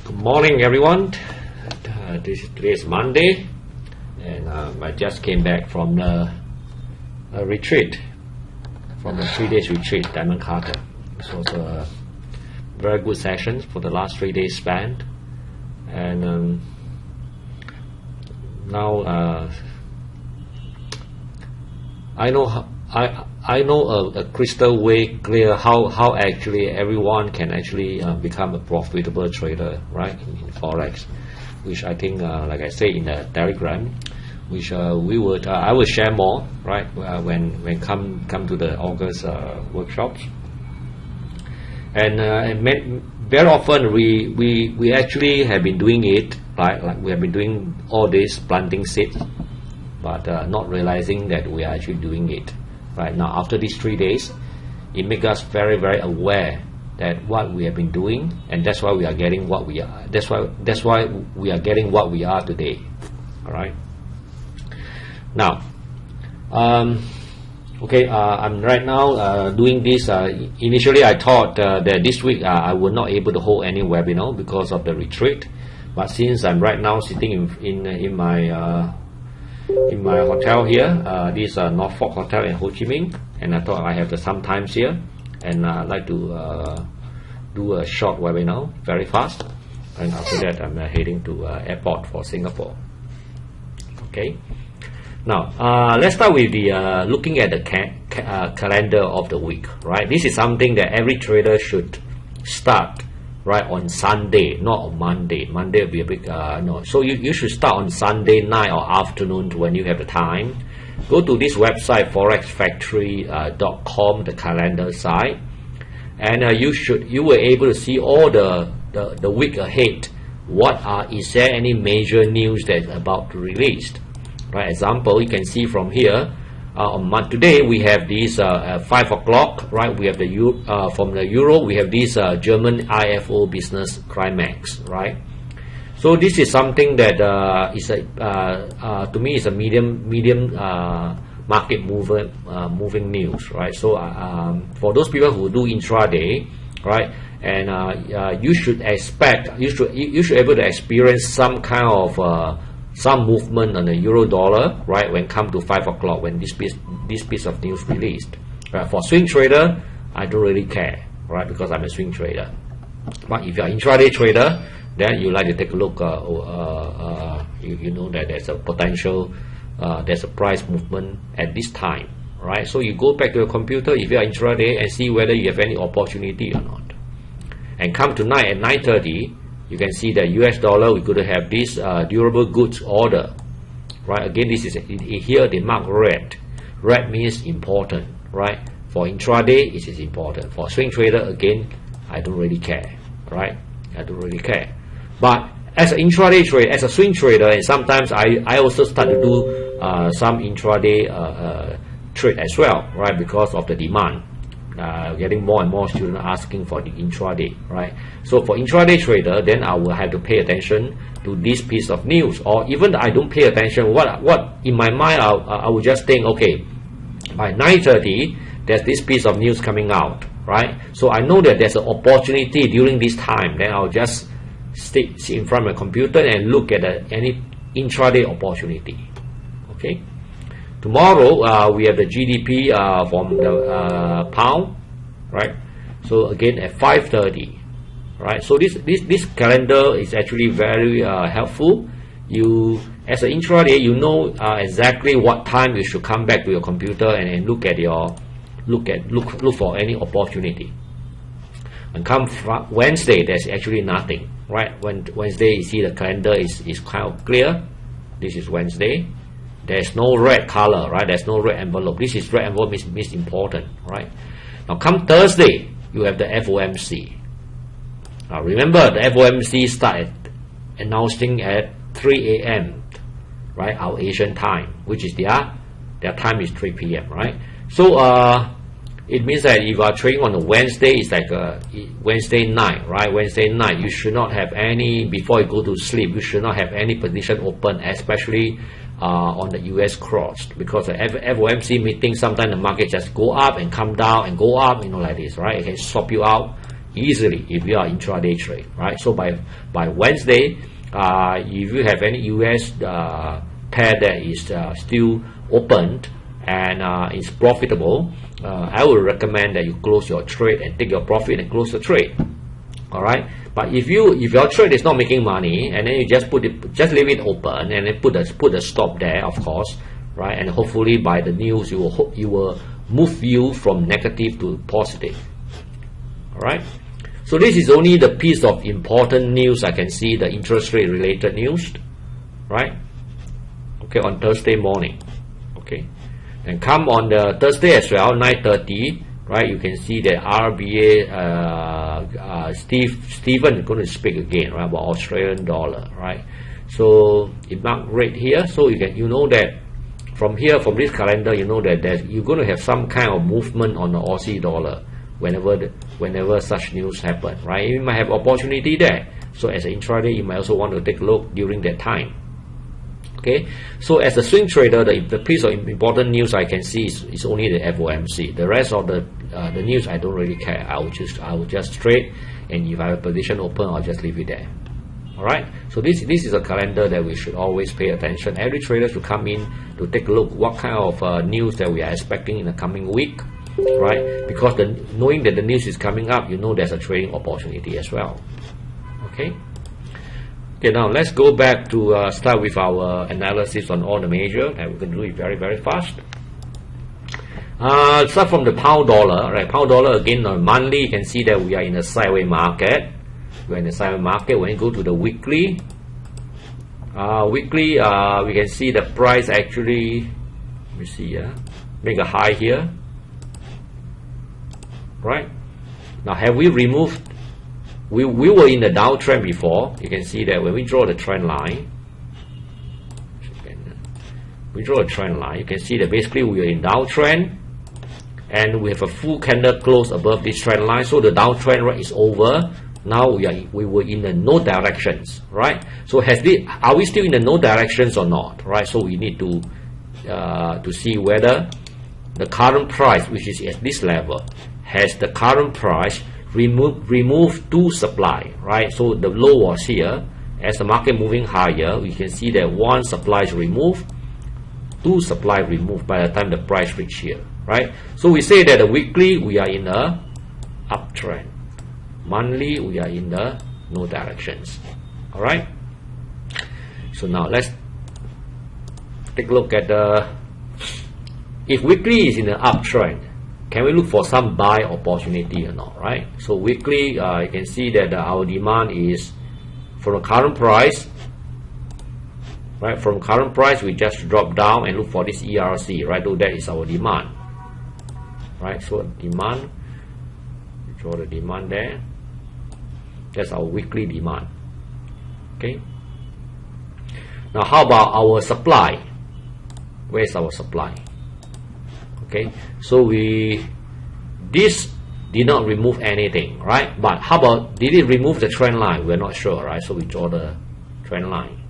Good morning, everyone. Today is Monday, and I just came back from a retreat, from a 3-day retreat, Diamond Carter. This was a very good session for the last 3 days span, and now I know a crystal way clear how actually everyone can actually become a profitable trader, right, in Forex, which I think, like I say in the Telegram, which I will share more, right, when come to the August workshops. And very often we actually have been doing it, right? Like we have been doing all this planting seeds, but not realizing that we are actually doing it. Right now, after these 3 days, it makes us very, very aware that what we have been doing, and that's why we are getting what we are. That's why we are getting what we are today. All right. Now, okay, I'm right now doing this. Initially, I thought that this week I was not able to hold any webinar because of the retreat. But since I'm right now sitting in my hotel here, this Norfolk Hotel in Ho Chi Minh, and I thought I have some time here, and I'd like to do a short webinar very fast, and after that I'm heading to airport for Singapore. Okay, now let's start with the looking at the calendar of the week. Right, this is something that every trader should start right on Sunday, not on Monday. Monday will be a bit no. So you should start on Sunday night or afternoon when you have the time. Go to this website forexfactory.com, the calendar site, and you will able to see all the week ahead. Is there any major news that's about to release? Right. Example, you can see from here. Today we have this 5 o'clock, right? We have the from the Euro. We have this German IFO business climax, right? So this is something that is to me is a medium market moving news, right? So for those people who do intraday, right, and you should expect you should be able to experience some kind of some movement on the euro dollar, right, when come to 5 o'clock when this piece of news released. Right? For swing trader, I don't really care, right, because I'm a swing trader. But if you're an intraday trader, then you like to take a look. You know that there's a potential, there's a price movement at this time, right? So you go back to your computer if you're intraday and see whether you have any opportunity or not. And come tonight at 9:30. You can see that US dollar, we're going to have this durable goods order, right? Again, this is here they mark red. Red means important, right? For intraday, it is important. For swing trader, again, I don't really care, right? I don't really care. But as an intraday trader, as a swing trader, and sometimes I also start to do some intraday trade as well, right? Because of the demand. Getting more and more students asking for the intraday, right? So for intraday trader, then I will have to pay attention to this piece of news, or even I don't pay attention. What in my mind, I will just think, okay, by 9:30, there's this piece of news coming out, right? So I know that there's an opportunity during this time. Then I'll just sit in front of my computer and look at any intraday opportunity. Okay. Tomorrow we have the GDP from the pound, right? So again at 5:30, right? So this calendar is actually very helpful. You as an intraday, you know exactly what time you should come back to your computer and look for any opportunity. And come Wednesday, there's actually nothing, right? When Wednesday, you see the calendar is kind of clear. This is Wednesday. There's no red color, right? There's no red envelope. This is red envelope means important, right? Now come Thursday, you have the FOMC. Now remember, the FOMC started announcing at 3 a.m., right? Our Asian time, which is their time is 3 p.m., right? So it means that if you are trading on a Wednesday, it's like a Wednesday night, right? Wednesday night, you should not have any, before you go to sleep, you should not have any position open, especially on the US cross, because the FOMC meeting, sometimes the market just go up and come down and go up, like this, right? It can swap you out easily if you are intraday trade, right? So by Wednesday, if you have any US pair that is still opened and is profitable, I would recommend that you close your trade and take your profit and close the trade. All right. But if your trade is not making money, and then you just leave it open and then put a stop there, of course, right? And hopefully by the news you will move you from negative to positive. All right. So this is only the piece of important news I can see, the interest rate related news, right? Okay, on Thursday morning. Okay, and come on the Thursday as well, 9:30, right? You can see that RBA Stephen is going to speak again, right, about Australian dollar, right? So it marked rate here, so you know that from this calendar, you know that you're going to have some kind of movement on the Aussie dollar whenever such news happen, right? You might have opportunity there. So as an intraday, you might also want to take a look during that time. Okay, so as a swing trader, the piece of important news I can see is only the FOMC. The rest of the news I don't really care. I will just trade, and if I have a position open, I'll just leave it there. All right. So this is a calendar that we should always pay attention. Every trader should come in to take a look what kind of news that we are expecting in the coming week, right? Because knowing that the news is coming up, you know there's a trading opportunity as well. Okay. Okay, now let's go back to start with our analysis on all the major, and we can do it very, very fast. Start from the pound dollar, right? Pound dollar again on monthly, you can see that we are in a sideways market. We're in a sideways market. When you go to the weekly, we can see the price actually, let me see, make a high here, right? Now, have we removed? We were in the downtrend before. You can see that when we draw the trend line, you can see that basically we are in downtrend, and we have a full candle close above this trend line. So the downtrend is over. Now we were in the no directions, right? So are we still in the no directions or not, right? So we need to see whether the current price, which is at this level, has the current price remove two supply, right? So the low was here. As the market moving higher, we can see that one supply is removed, two supply removed by the time the price reach here, right? So we say that the weekly we are in a uptrend, monthly we are in the no directions. All right. So now let's take a look at if weekly is in an uptrend, can we look for some buy opportunity or not, right? So weekly, you can see that our demand is from the current price, right? From current price, we just drop down and look for this ERC, right? So that is our demand, right? So demand, draw the demand there. That's our weekly demand. Okay. Now, how about our supply? Where's our supply? Okay, so this did not remove anything, right? But how about, did it remove the trend line? We're not sure, right? So we draw the trend line.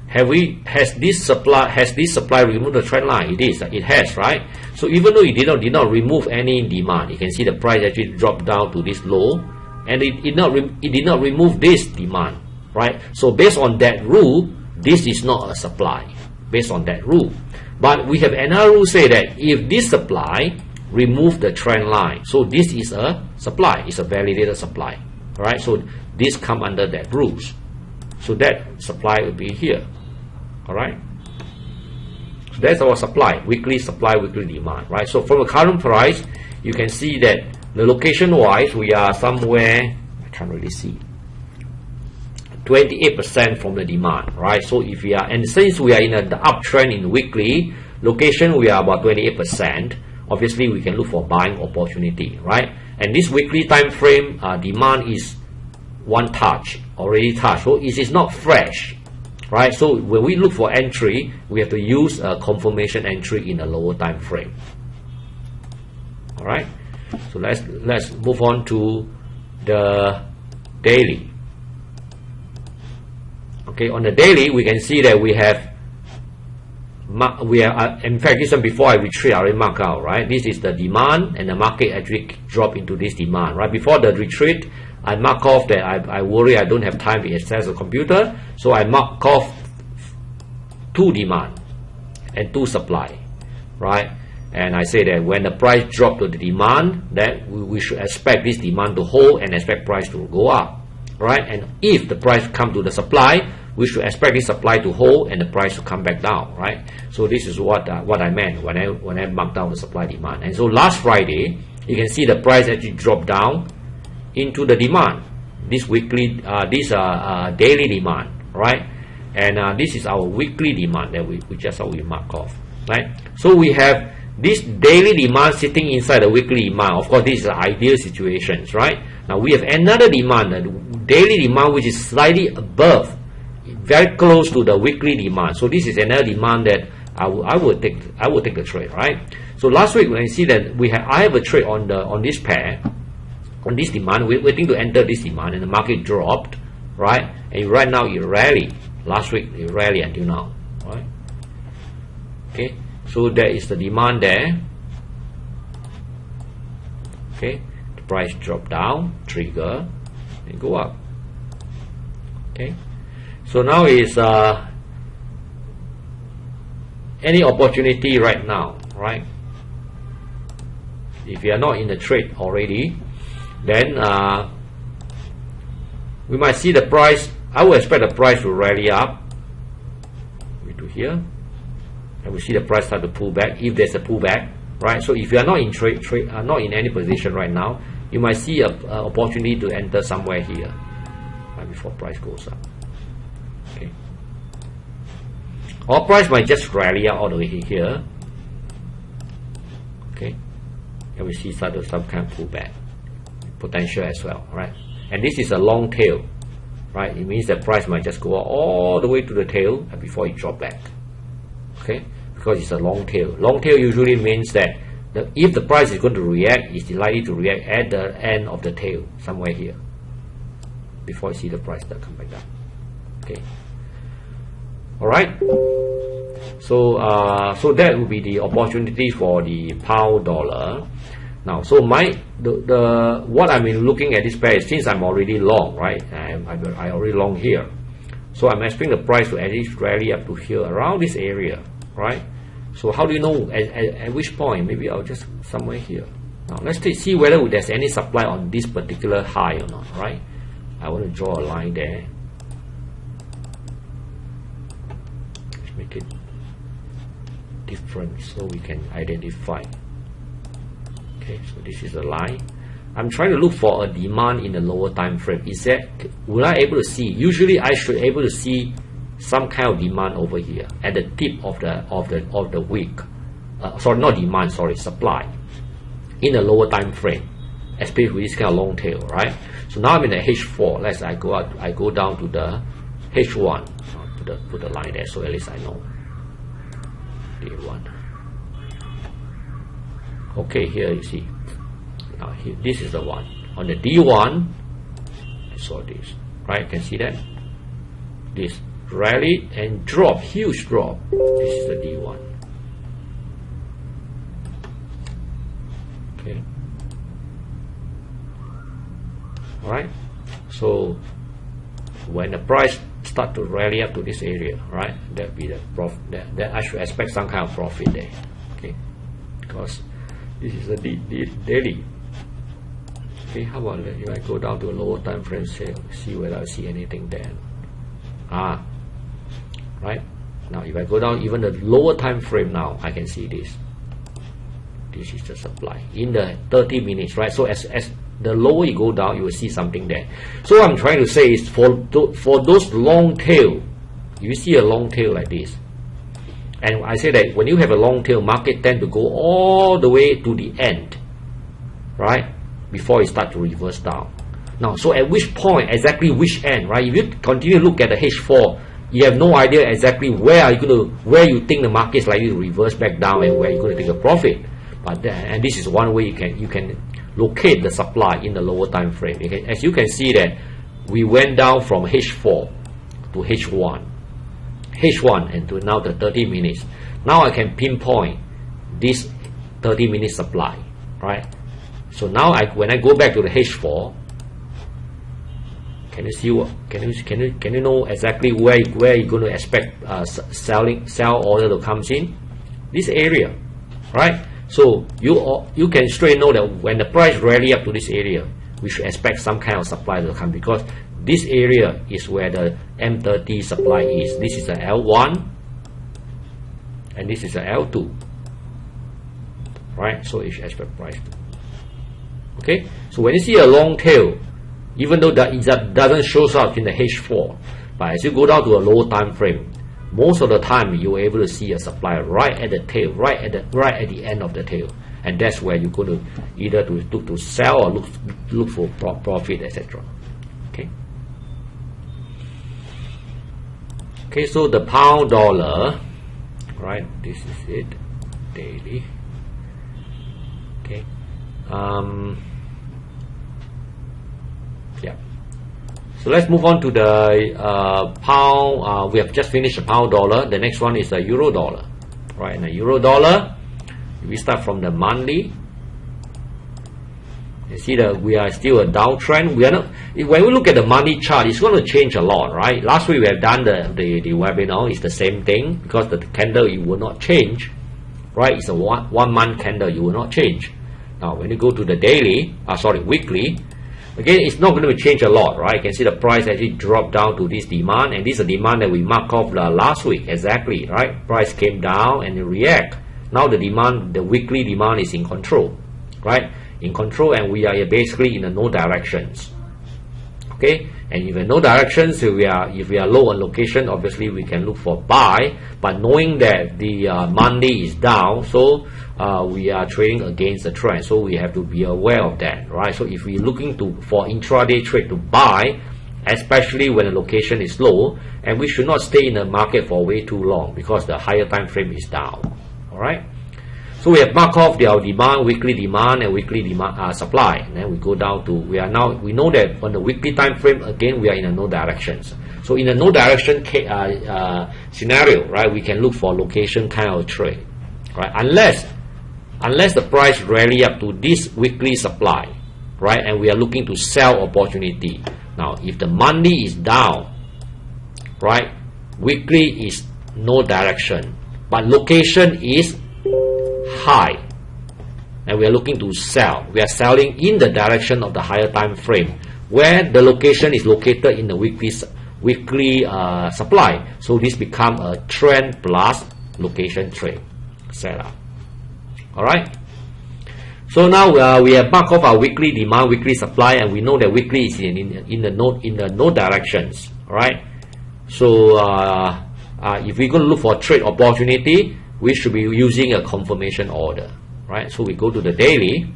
Has this supply removed the trend line? It has, right? So even though it did not remove any demand, you can see the price actually dropped down to this low, and it did not remove this demand, right? So based on that rule, this is not a supply. Based on that rule. But we have another rule say that if this supply remove the trend line, so this is a supply, it's a validated supply, right? So this come under that rules. So that supply will be here, all right? So that's our supply, weekly demand, right? So from the current price, you can see that the location wise, we are somewhere, I can't really see, 28% from the demand, right? So if we are, and since we are in the uptrend in weekly, location we are about 28%. Obviously, we can look for buying opportunity, right? And this weekly time frame demand is one touch, already touched, so it is not fresh, right? So when we look for entry, we have to use a confirmation entry in a lower time frame. All right. So let's move on to the daily. Okay, on the daily, we can see that we have we are, in fact, this one before I retreat, I already mark out, right? This is the demand, and the market actually drop into this demand, right? Before the retreat, I mark off that I worry I don't have time to access the computer, so I mark off 2 demand and 2 supply, right? And I say that when the price drop to the demand, that we should expect this demand to hold and expect price to go up, right? And if the price come to the supply, we should expect this supply to hold and the price to come back down, right? So this is what I meant when I marked down the supply demand. And so last Friday, you can see the price actually dropped down into the demand, this weekly, daily demand, right? And this is our weekly demand that we mark off, right? So we have this daily demand sitting inside the weekly demand. Of course, this is the ideal situations, right? Now we have another demand, the daily demand, which is slightly above, very close to the weekly demand. So this is another demand that I would take the trade, right? So last week when I see that I have a trade on this pair, on this demand, we're waiting to enter this demand, and the market dropped, right? And right now it rallied. Last week it rallied until now, right? Okay, so there is the demand there. Okay, the price drop down, trigger, and go up. Okay, so now is any opportunity right now, right? If you are not in the trade already, then we might see the price. I would expect the price to rally up to here, and we see the price start to pull back if there's a pullback, right? So if you are not in not in any position right now, you might see a opportunity to enter somewhere here, right, before price goes up. Okay, or price might just rally out all the way here. Okay, and we see some kind of pullback potential as well, right? And this is a long tail, right? It means the price might just go all the way to the tail before it drop back. Okay, because it's a long tail. Long tail usually means that if the price is going to react, it's likely to react at the end of the tail, somewhere here, before you see the price that come back down. Okay, all right. So so that will be the opportunity for the pound dollar. Now, so what I've been looking at this pair is, since I'm already long, right? I already long here, so I'm expecting the price to at least rally up to here, around this area, right? So how do you know at which point? Maybe I'll just somewhere here. Now let's see whether there's any supply on this particular high or not, right? I want to draw a line there. Let's make it different so we can identify. Okay, so this is the line. I'm trying to look for a demand in the lower time frame. Will I able to see? Usually I should able to see some kind of demand over here at the tip of the wick. Sorry, not demand, sorry, supply in the lower time frame, especially with this kind of long tail, right? So now I'm in the H4. I go down to the H1. Put the line there so at least I know. D1. Okay, here you see. Now here, this is the one. On the D1, I saw this, right? You can see that. This rally and drop, huge drop. This is the D1. Okay. All right. So when the price start to rally up to this area, right? That be the profit. That I should expect some kind of profit there. Okay, because this is the daily. Okay, how about if I go down to a lower time frame sale, see whether I see anything there. Right? Now if I go down even the lower time frame now, I can see this. This is the supply in the 30 minutes, right? So as the lower you go down, you will see something there. So what I'm trying to say is for those long tail, you see a long tail like this. And I say that when you have a long tail, market tend to go all the way to the end, right? Before it start to reverse down. Now, so at which point, exactly which end, right? If you continue to look at the H4, you have no idea exactly where you think the market is likely to reverse back down and where you're going to take a profit. But and this is one way you can locate the supply in the lower time frame. Okay? As you can see that we went down from H4 to H1 and to now the 30 minutes. Now I can pinpoint this 30-minute supply, right? So now when I go back to the H4, can you see what? Can you know exactly where you're going to expect sell order to come in? This area, right? So you can straight know that when the price rally up to this area, we should expect some kind of supply to come, because this area is where the M30 supply is. This is the L1 and this is the L2, right? So you should expect price to. Okay, so when you see a long tail, even though that doesn't show up in the H4, but as you go down to a low time frame, most of the time you're able to see a supply right at the tail, right at the end of the tail, and that's where you're going to either to look to sell or look for profit, etc. Okay. Okay, so the pound dollar, right? This is it, daily. Okay. Yeah. So let's move on to the pound. We have just finished the pound dollar. The next one is the euro dollar, right? And the euro dollar, we start from the monthly. You see that we are still a downtrend. We are not. When we look at the monthly chart, it's going to change a lot, right? Last week we have done the webinar. It's the same thing, because the candle, it will not change, right? It's a one month candle. You will not change. Now when you go to the daily, weekly. Again, it's not going to change a lot, right? You can see the price actually dropped down to this demand, and this is a demand that we marked off last week, exactly, right? Price came down and it react. Now the demand, the weekly demand is in control, right? In control, and we are basically in the no directions. Okay, and if we have no directions, if we are low on location, obviously we can look for buy. But knowing that the Monday is down, so we are trading against the trend, so we have to be aware of that, right? So if we're looking for intraday trade to buy, especially when the location is low, and we should not stay in the market for way too long, because the higher time frame is down. All right. So we have marked off our demand, weekly demand, and weekly demand supply. And then we go down to we know that on the weekly time frame, again we are in a no directions. So in a no direction scenario, right, we can look for location kind of trade, right? Unless the price rally up to this weekly supply, right, and we are looking to sell opportunity. Now, if the Monday is down, right, weekly is no direction, but location is high, and we are looking to sell. We are selling in the direction of the higher time frame, where the location is located in the weekly supply. So this become a trend plus location trade setup. All right. So now we have marked off our weekly demand, weekly supply, and we know that weekly is in the no directions. All right. So if we're going to look for a trade opportunity, we should be using a confirmation order, right? So we go to the daily.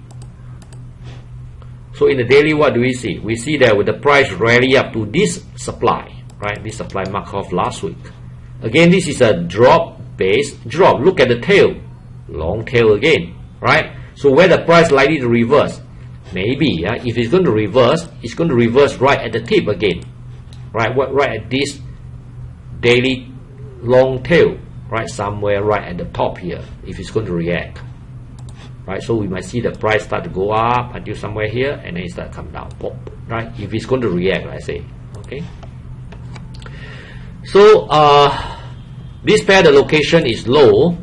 So in the daily, what do we see? We see that with the price rally up to this supply, right? This supply marked off last week. Again, this is a drop-based drop. Look at the tail, long tail again, right? So where the price likely to reverse? Maybe if it's going to reverse, it's going to reverse right at the tip again, right? Right at this daily long tail. Right, somewhere right at the top here, if it's going to react, right? So we might see the price start to go up until somewhere here, and then it start to come down, pop, right? If it's going to react, I say, okay. So this pair, the location is low,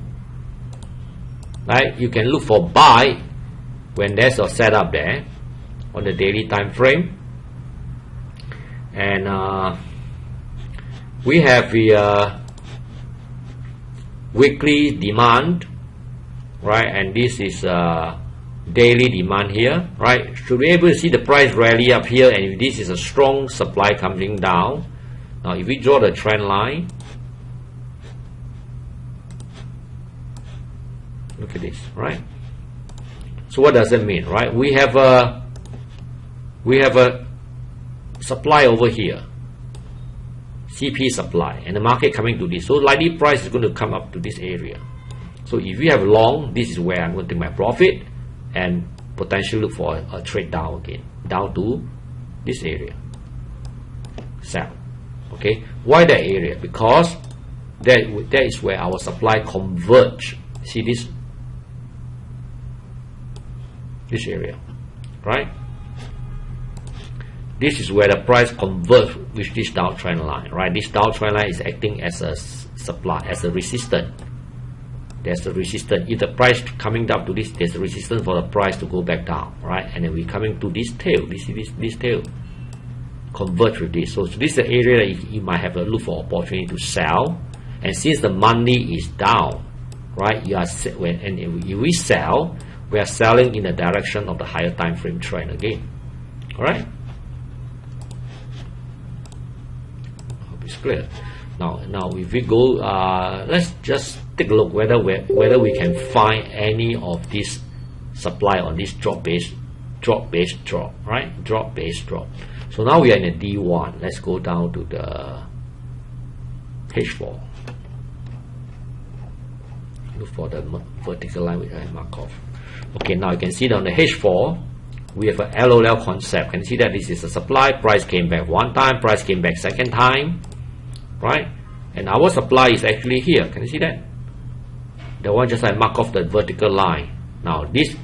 right? You can look for buy when there's a setup there on the daily time frame, and we have the weekly demand, right, and this is daily demand here, right? Should be able to see the price rally up here, and if this is a strong supply coming down. Now if we draw the trend line, look at this, right? So what does it mean, right? We have a supply over here, CP supply, and the market coming to this. So likely price is going to come up to this area. So if you have long, this is where I'm going to take my profit and potentially look for a trade down again, down to this area. Sell. Okay. Why that area? Because that is where our supply converge. See this area, right? This is where the price converge with this downtrend line, right? This downtrend line is acting as a supply, as a resistance. There's a resistance. If the price coming down to this, there's a resistance for the price to go back down, right? And then we're coming to this tail. This tail converge with this. So this is the area that you might have a look for opportunity to sell. And since the money is down, right? If we sell, we are selling in the direction of the higher time frame trend again. All right. It's clear. Now if we go, let's just take a look whether we can find any of this supply on this drop base drop, right? Drop base drop. So now we are in a D1. Let's go down to the H4. Look for the vertical line which I mark off. Okay, now you can see that on the H4 we have a LOL concept. Can you see that this is a supply? Price came back one time, price came back second time, right? And our supply is actually here. Can you see that? The one just I mark off the vertical line. Now this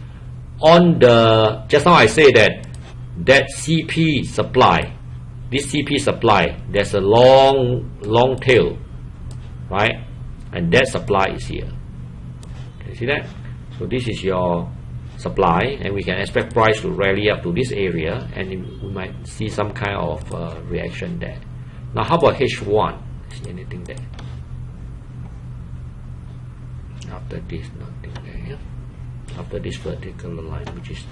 on the, just now I say that CP supply, this CP supply, there's a long tail, right? And that supply is here. Can you see that? So this is your supply, and we can expect price to rally up to this area, and we might see some kind of reaction there. Now how about H1? See anything there? After this, nothing there. Yeah? After this vertical line, which is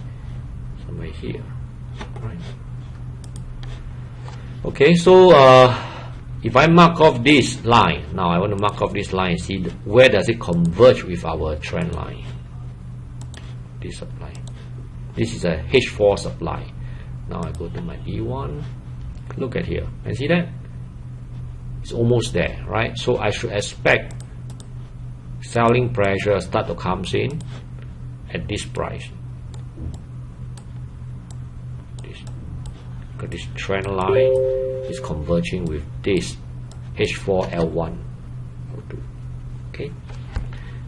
somewhere here, right? Okay, so if I mark off this line, now I want to mark off this line, see where does it converge with our trend line. This supply, this is a H4 supply. Now I go to my D1, look at here, and see that it's almost there, right? So I should expect selling pressure start to come in at this price. This trend line is converging with this H4 L1. Okay,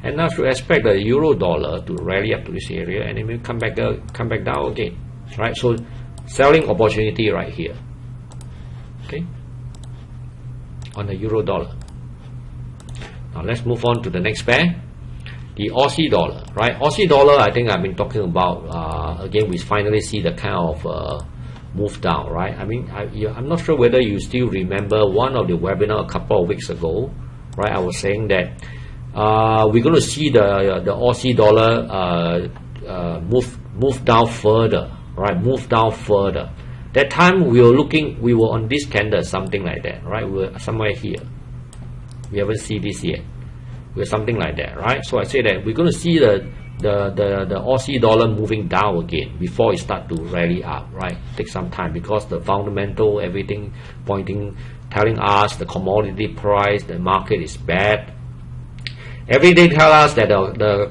and now should expect the euro dollar to rally up to this area and then will come back down again, right? So selling opportunity right here, okay, on the euro dollar. Now let's move on to the next pair, the Aussie dollar, right? Aussie dollar, I think I've been talking about again. We finally see the kind of move down, right? I mean, I'm not sure whether you still remember one of the webinar a couple of weeks ago, right? I was saying that we're going to see the Aussie dollar move down further, right? Move down further. That time we were on this candle, something like that, right? We were somewhere here. We haven't seen this yet. We're something like that, right? So I say that we're going to see the Aussie dollar moving down again before it start to rally up, right? Take some time because the fundamental, everything telling us the commodity price, the market is bad. Everything tell us that the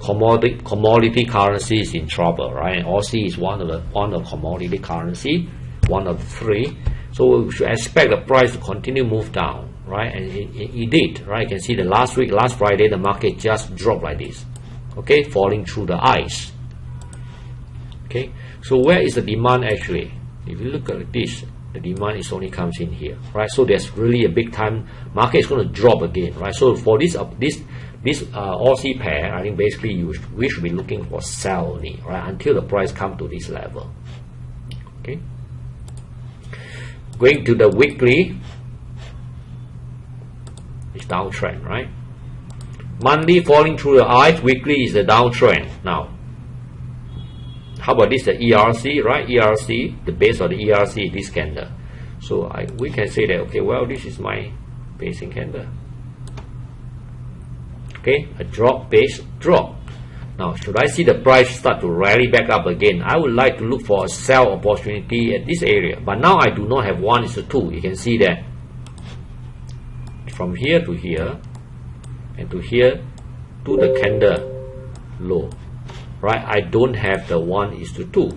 commodity currency is in trouble, right? And Aussie is one of the commodity currency, one of the three. So we should expect the price to continue move down, right? And it did, right? You can see the last Friday, the market just dropped like this. Okay, falling through the ice. Okay, so where is the demand actually? If you look at this, the demand is only comes in here, right? So there's really a big time market is going to drop again, right? So for this Aussie pair, I think basically we should be looking for sell only, right? Until the price come to this level. Okay, going to the weekly, it's downtrend, right? Monthly falling through the ice, weekly is the downtrend. Now, how about this, the ERC, right? ERC, the base of the ERC, this candle. So we can say that, okay, well, this is my basing candle. Okay, a drop, base, drop. Now, should I see the price start to rally back up again? I would like to look for a sell opportunity at this area. But now I do not have 1:2. You can see that from here to here, and to here to the candle low, right? I don't have the 1:2,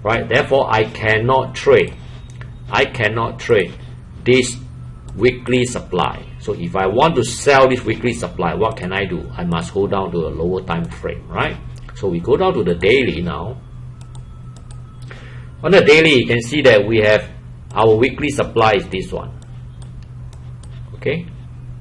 right? Therefore I cannot trade this weekly supply. So if I want to sell this weekly supply, what can I do? I must go down to a lower time frame, right? So we go down to the daily now. On the daily, you can see that we have our weekly supply is this one. Okay,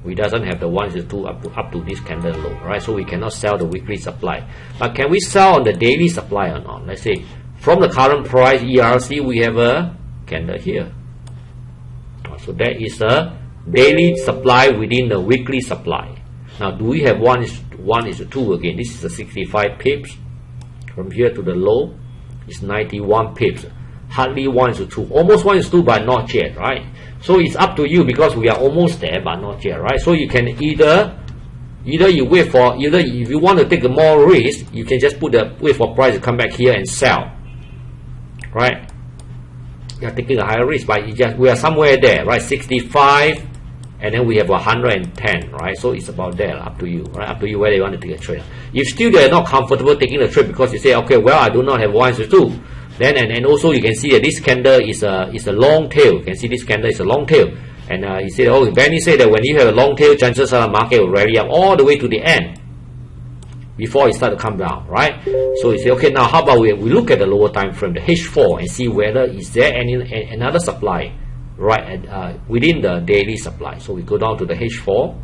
we doesn't have the 1:2 up to this candle low, right? So we cannot sell the weekly supply. But can we sell on the daily supply or not? Let's say from the current price ERC, we have a candle here. So that is a daily supply within the weekly supply. Now, do we have 1:2 again? This is a 65 pips. From here to the low is 91 pips. Hardly 1:2. Almost 1:2, but not yet, right? So it's up to you because we are almost there, but not yet, right? So you can either you wait for, if you want to take more risk, you can just wait for price to come back here and sell, right? You are taking a higher risk, but we are somewhere there, right? 65, and then we have 110, right? So it's about there, up to you, right? Up to you whether you want to take a trade. If still you are not comfortable taking the trade because you say, okay, well, I do not have 1:2, then and also you can see that this candle is a long tail. You can see this candle is a long tail, and you say, oh, Benny said that when you have a long tail, chances are the market will rally up all the way to the end before it starts to come down, right? So you say, okay, now how about we look at the lower time frame, the H4, and see whether is there another supply, right, within the daily supply. So we go down to the H4.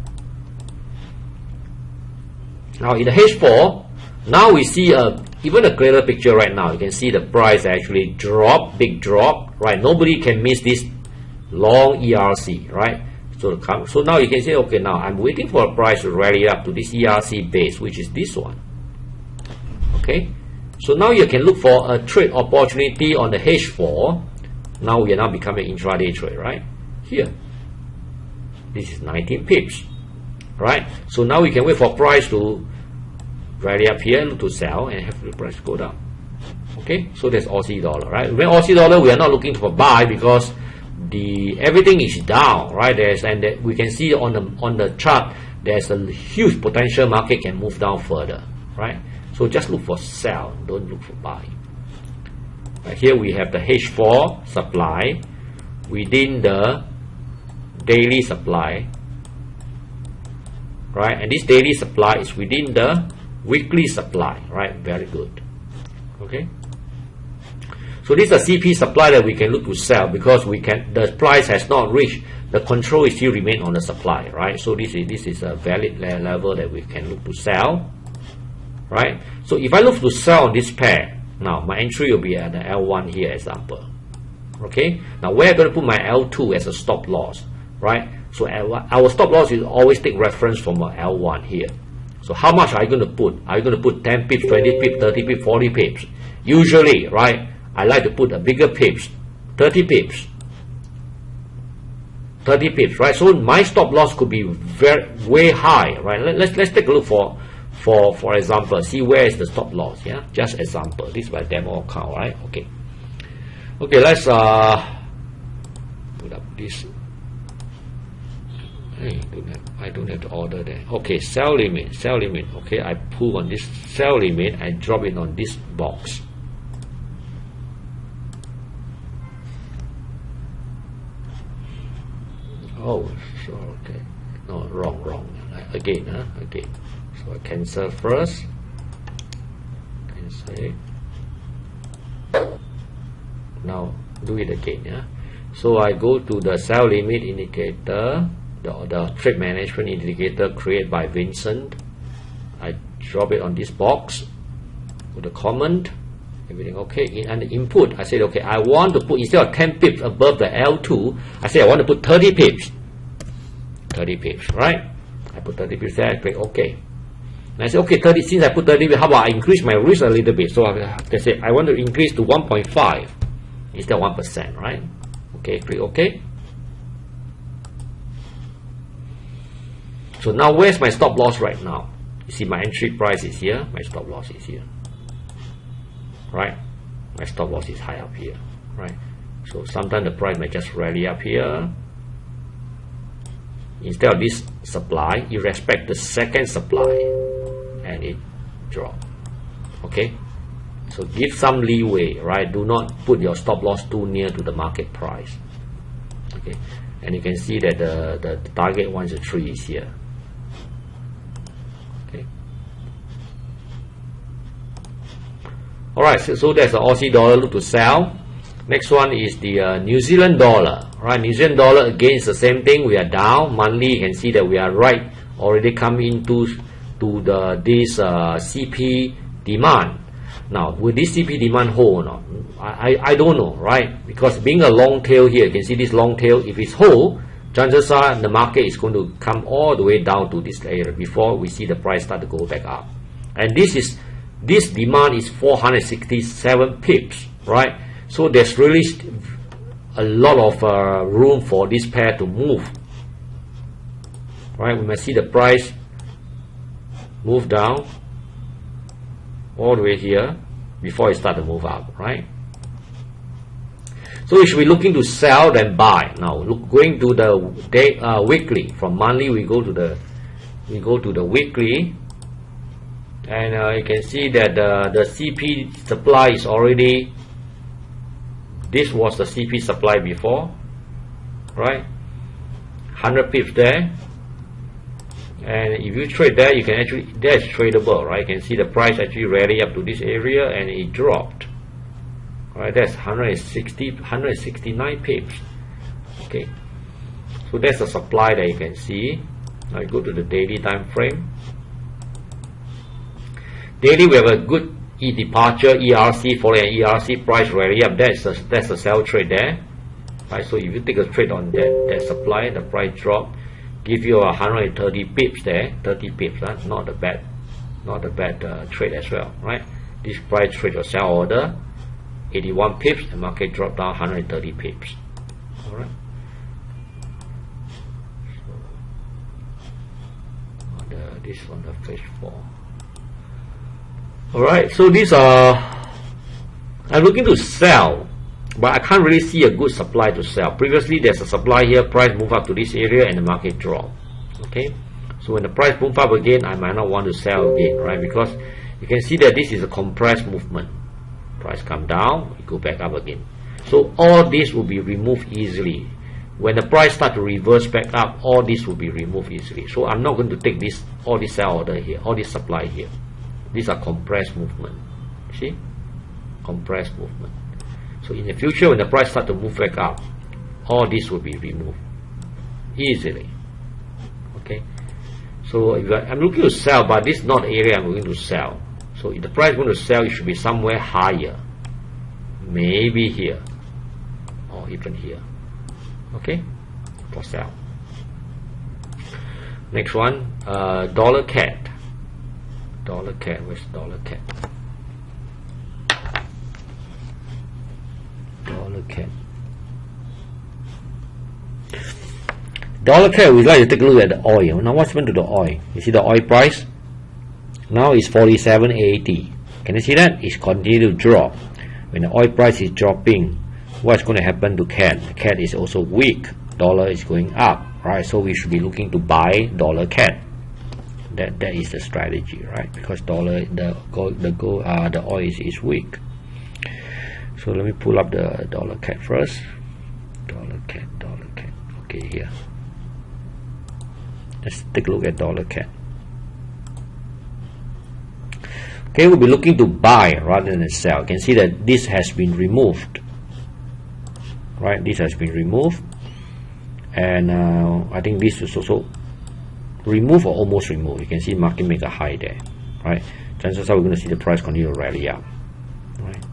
Now in the H4, now we see even a clearer picture right now. You can see the price actually drop, big drop, right? Nobody can miss this long ERC, right? So now you can say, okay, now I'm waiting for a price to rally up to this ERC base, which is this one. Okay, so now you can look for a trade opportunity on the H4. Now we are now becoming intraday trade, right? Here, this is 19 pips, right? So now we can wait for price to rally up here to sell and have the price go down. Okay, so that's Aussie dollar, right? When Aussie dollar, we are not looking for buy because everything is down, right? We can see on the chart there's a huge potential market can move down further, right? So just look for sell, don't look for buy. Right, here we have the H4 supply within the daily supply, right? And this daily supply is within the weekly supply, right? Very good. Okay. So this is a CP supply that we can look to sell because the price has not reached, the control is still remain on the supply, right? So this is a valid level that we can look to sell, right? So if I look to sell on this pair, now my entry will be at the L1 here, example. Okay. Now where I'm going to put my L2 as a stop loss, right? So our stop loss is always take reference from L1 here. So how much are you going to put? Are you going to put 10 pips, 20 pips, 30 pips, 40 pips? Usually, right, I like to put a bigger pips, 30 pips. 30 pips, right? So my stop loss could be way high, right? Let's take a look for example, see where is the stop loss, yeah? Just example, this is my demo account, right? Okay. Okay, let's put up this. Hey, I don't have to order there. Okay, sell limit. Okay, I pull on this sell limit, I drop it on this box. Oh, so okay. No, wrong. Again. So I cancel first. Cancel it. Now do it again, yeah. So I go to the sell limit indicator, the trade management indicator created by Vincent. I drop it on this box with a comment. Everything okay. And the input, I said, okay, I want to put, instead of 10 pips above the L2, I say I want to put 30 pips. 30 pips, right? I put 30 pips there, I click OK. And I say, okay, 30, since I put 30 pips, how about I increase my risk a little bit? So I say, I want to increase to 1.5 instead of 1%, right? Okay, click OK. So now where's my stop loss right now? You see my entry price is here, my stop loss is here. Right? My stop loss is high up here, right? So sometimes the price may just rally up here. Instead of this supply, you respect the second supply and it drop. Okay? So give some leeway, right? Do not put your stop loss too near to the market price. Okay? and you can see that the target 1 to 3 is here. Okay. Alright, so that's the Aussie dollar, look to sell. Next one is the New Zealand dollar. Right, New Zealand dollar again is the same thing. We are down monthly. You can see that we are right already come into this CP demand. Now, will this CP demand hold or not? I don't know, right? Because being a long tail here, you can see this long tail. If it's hold, chances are the market is going to come all the way down to this area before we see the price start to go back up. And this demand is 467 pips, right? So there's really a lot of room for this pair to move. Right, we might see the price move down all the way here before it starts to move up, right? So we should be looking to sell then buy. Now, going to the day weekly. From monthly, we go to the weekly, and you can see that the CP supply is already. This was the CP supply before, right? 100 pips there, and if you trade there, you can actually, that's tradable, right? You can see the price actually rally up to this area and it dropped, right? That's 169 pips. Okay, so that's the supply that you can see. Now you go to the daily time frame. Daily, we have a good departure ERC following an ERC price rally up. That's a sell trade there, right? So if you take a trade on that supply, the price drop, give you 130 pips there, 30 pips, huh? Not a bad trade as well, right? This price trade or sell order, 81 pips, the market dropped down 130 pips. All right. So, this one, the page 4. Alright, so these are, I'm looking to sell, but I can't really see a good supply to sell. Previously, there's a supply here, price move up to this area and the market drop. Okay, so when the price move up again, I might not want to sell again, right? Because you can see that this is a compressed movement. Price come down, it go back up again. So all this will be removed easily. When the price start to reverse back up, all this will be removed easily. So I'm not going to take all this sell order here, all this supply here. These are compressed movement. See? Compressed movement. So in the future, when the price start to move back up, all this will be removed easily. Okay? So if I'm looking to sell, but this is not the area I'm going to sell. So if the price is going to sell, it should be somewhere higher. Maybe here. Or even here. Okay? For sell. Next one, dollar CAD. Dollar CAD, where's dollar CAD? Dollar CAD. Dollar CAD, we'd like to take a look at the oil. Now what's happened to the oil? You see the oil price? Now it's 47.80. Can you see that? It's continued to drop. When the oil price is dropping, what's going to happen to CAD? The CAD is also weak. Dollar is going up, right? So we should be looking to buy dollar CAD. That is the strategy, right? Because the oil is weak. So let me pull up the dollar CAD first. Dollar CAD. Okay, here. Let's take a look at dollar CAD. Okay, we'll be looking to buy rather than sell. You can see that this has been removed. Right, this has been removed. And I think this is also remove or almost remove. You can see market make a high there, right? Chances are we're going to see the price continue to rally up, right?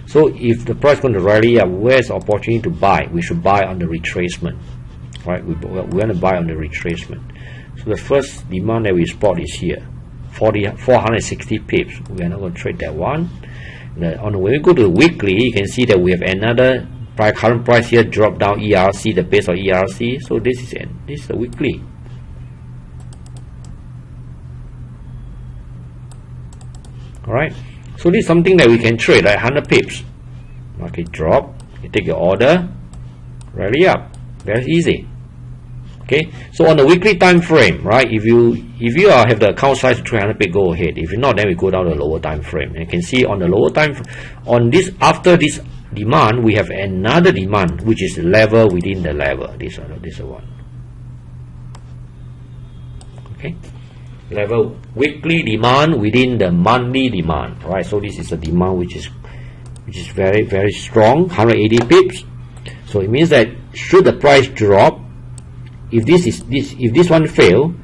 So if the price is going to rally up, where's the opportunity to buy? We should buy on the retracement, right? We want to buy on the retracement. So the first demand that we spot is here, 460 pips. We are not going to trade that one. When we go to the weekly, you can see that we have another current price here drop down ERC, the base of ERC. So this is a weekly. Alright, so this is something that we can trade, like 100 pips. Market drop, you take your order, rally up. Very easy. Okay, so on the weekly time frame, right? If you have the account size to 300 pips, go ahead. If not, then we go down to the lower time frame. And you can see on the lower time, on this, after this demand, we have another demand which is level within the level. This one. Okay, level weekly demand within the monthly demand. Right. So this is a demand which is very, very strong, 180 pips. So it means that should the price drop, if this one fail,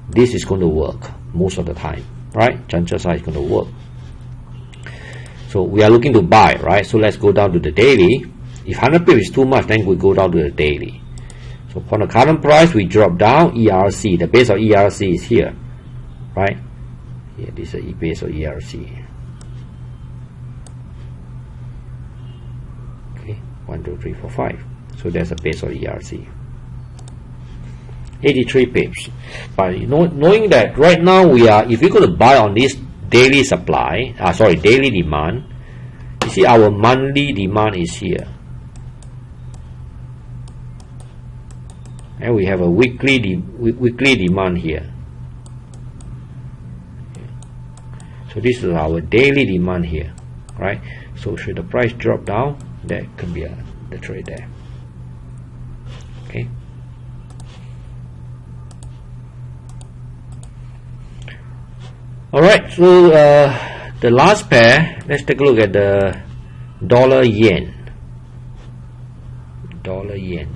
this is going to work most of the time. Right? Chances are it's going to work. So we are looking to buy, right? So let's go down to the daily. If 100 pips is too much, then we go down to the daily. So for the current price, we drop down ERC. The base of ERC is here, right? Yeah, this is the base of ERC. Okay, 1, 2, 3, 4, 5. So that's the base of ERC. 83 pips. But knowing that right now if we're going to buy on this daily supply, daily demand, you see our monthly demand is here, and we have a weekly demand here. So this is our daily demand here, right? So should the price drop down, that could be the trade there. Okay. Alright, so the last pair, let's take a look at the dollar yen. Dollar yen.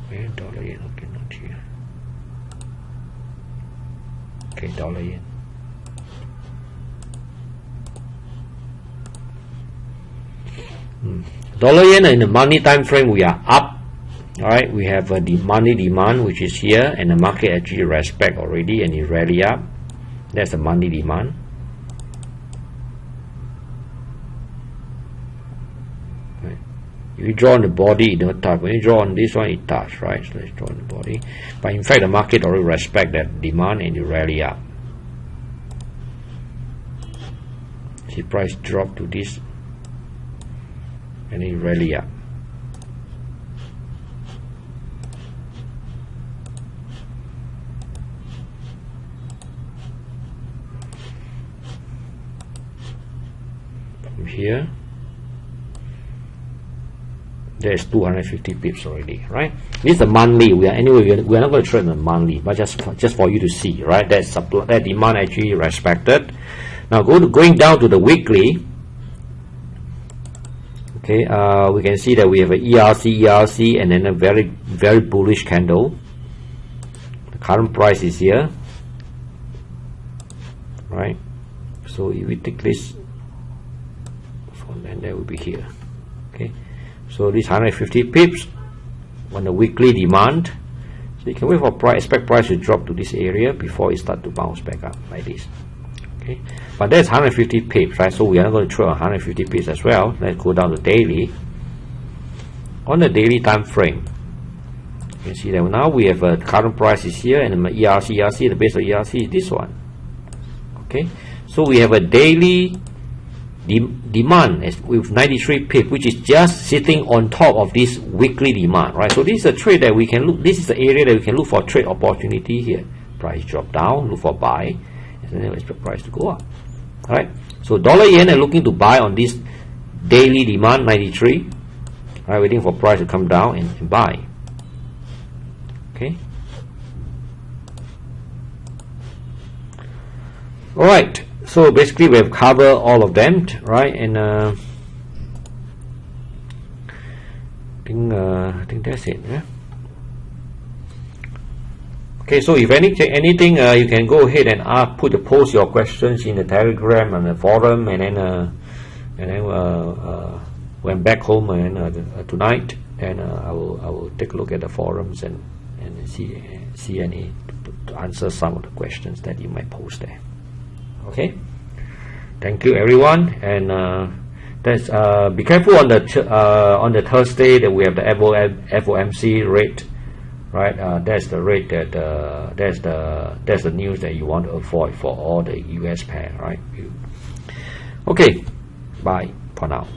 Okay, dollar yen, okay, not here. Okay, dollar yen. Dollar yen in the monthly time frame, we are up. Alright, we have a monthly demand which is here, and the market actually respect already and it rally up. That's the monthly demand. Right. If you draw on the body, it don't touch. When you draw on this one, it touch, right? So let's draw on the body. But in fact, the market already respect that demand and it rally up. See, price drop to this and it rally up. Here there's 250 pips already, right? This is the monthly. We are not going to trade the monthly, but just for you to see, right? That demand actually respected. Now going down to the weekly. Okay, we can see that we have a ERC, and then a very, very bullish candle. The current price is here, right? So if we take this, and that will be here. Okay, so this 150 pips on the weekly demand. So you can wait for price, expect price to drop to this area before it start to bounce back up like this. Okay, but that's 150 pips, right? So we are not going to trade 150 pips as well. Let's go down to daily. On the daily time frame, you can see that now we have a current price is here, and the ERC, the base of ERC is this one. Okay, so we have a daily demand with 93 pips, which is just sitting on top of this weekly demand, right? So this is a trade that we can look. This is the area that we can look for trade opportunity here. Price drop down, look for buy, and then expect price to go up. All right. So dollar yen are looking to buy on this daily demand 93. Right, waiting for price to come down and buy. Okay. All right. So basically we have covered all of them, right? And I think that's it. Yeah? Okay, so if anything, you can go ahead and post your questions in the Telegram and the forum, and then when back home and tonight, and I will take a look at the forums and see any to answer some of the questions that you might post there. Okay, thank you everyone, and that's be careful on the Thursday that we have the FOMC rate, right? That's the rate that that's the news that you want to avoid for all the US pair, right? Okay, bye for now.